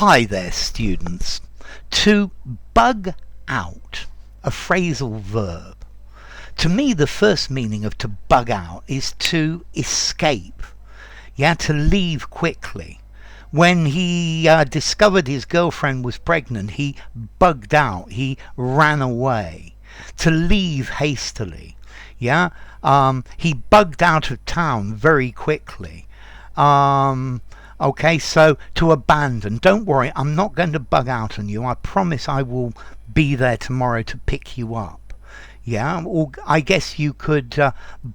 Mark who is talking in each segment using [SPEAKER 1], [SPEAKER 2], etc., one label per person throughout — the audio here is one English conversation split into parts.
[SPEAKER 1] Hi there, students. To bug out, a phrasal verb. To me, the first meaning of to bug out is to escape. Yeah, to leave quickly. When he discovered his girlfriend was pregnant, he bugged out. He ran away. To leave hastily. Yeah, he bugged out of town very quickly. Okay, so to abandon. Don't worry, I'm not going to bug out on you. I promise I will be there tomorrow to pick you up. Yeah, or I guess you could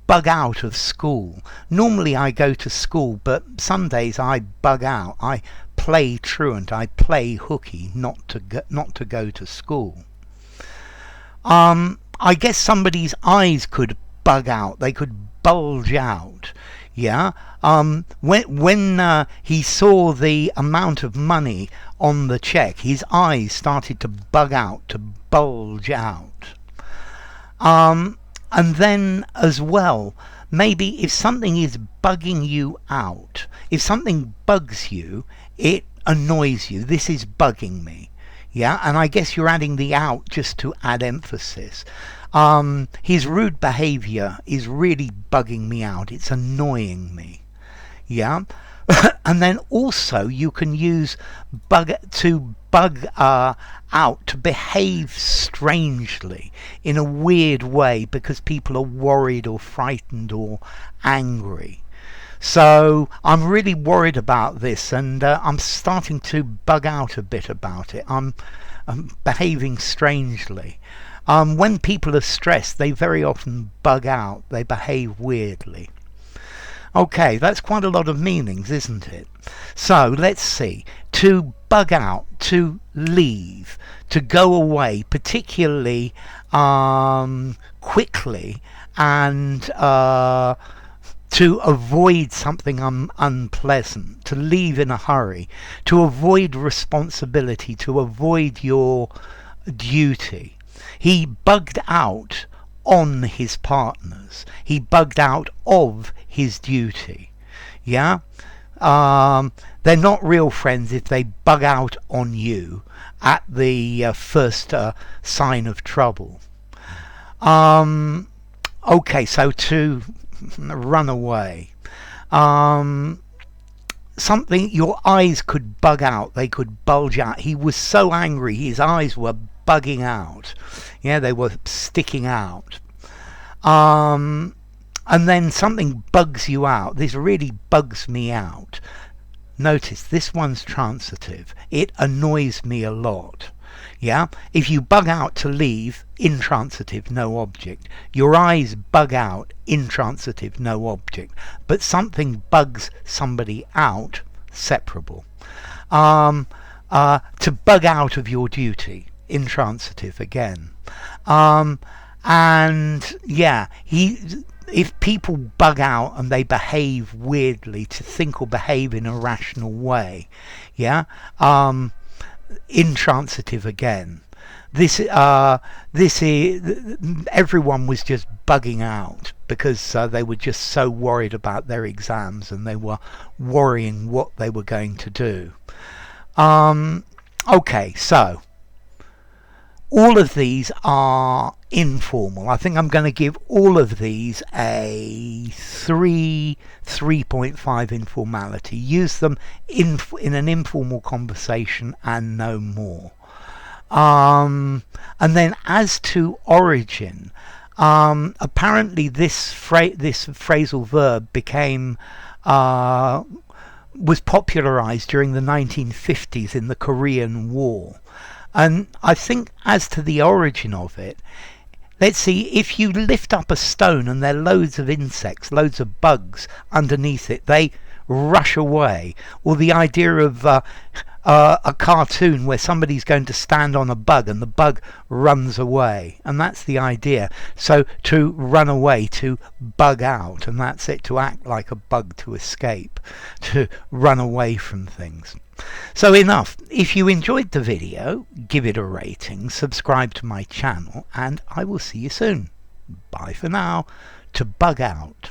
[SPEAKER 1] bug out of school. Normally I go to school, but some days I bug out. I play truant. I play hooky not to go to school. I guess somebody's eyes could bug out. They could bulge out. Yeah. When he saw the amount of money on the check, his eyes started to bug out, to bulge out. And then as well, maybe if something is bugging you out, if something bugs you, it annoys you. This is bugging me. Yeah, and I guess you're adding the out just to add emphasis. His rude behavior is really bugging me out. It's annoying me. Yeah. And then also you can use bug out, to behave strangely in a weird way because people are worried or frightened or angry. So I'm really worried about this, and I'm starting to bug out a bit about it. I'm behaving strangely. When people are stressed, they very often bug out. They behave weirdly. Okay, that's quite a lot of meanings, isn't it? So let's see. To bug out, to leave, to go away, particularly quickly, and to avoid something unpleasant, to leave in a hurry, to avoid responsibility, to avoid your duty. He bugged out on his partners. He bugged out of his duty. Yeah? They're not real friends if they bug out on you at the first sign of trouble. Okay, so to run away. Something, your eyes could bug out. They could bulge out. He was so angry, his eyes were bugging out. Yeah, they were sticking out. And then something bugs you out. This really bugs me out. Notice this one's transitive. It annoys me a lot. Yeah, if you bug out to leave, intransitive, no object. Your eyes bug out, intransitive, no object. But something bugs somebody out, separable. To bug out of your duty, intransitive again. And yeah, if people bug out and they behave weirdly, to think or behave in a rational way, yeah, intransitive again. This is everyone was just bugging out because they were just so worried about their exams and they were worrying what they were going to do. Okay, so all of these are informal. I think I'm going to give all of these a 3.5 informality. Use them in an informal conversation and no more. And then as to origin, apparently this phrasal verb became was popularized during the 1950s in the Korean War. And I think as to the origin of it, let's see, if you lift up a stone and there are loads of insects, loads of bugs underneath it, they rush away. Or the idea of a cartoon where somebody's going to stand on a bug and the bug runs away. And that's the idea. So to run away, to bug out, and that's it, to act like a bug, to escape, to run away from things. So enough. If you enjoyed the video, give it a rating, subscribe to my channel, and I will see you soon. Bye for now. To bug out.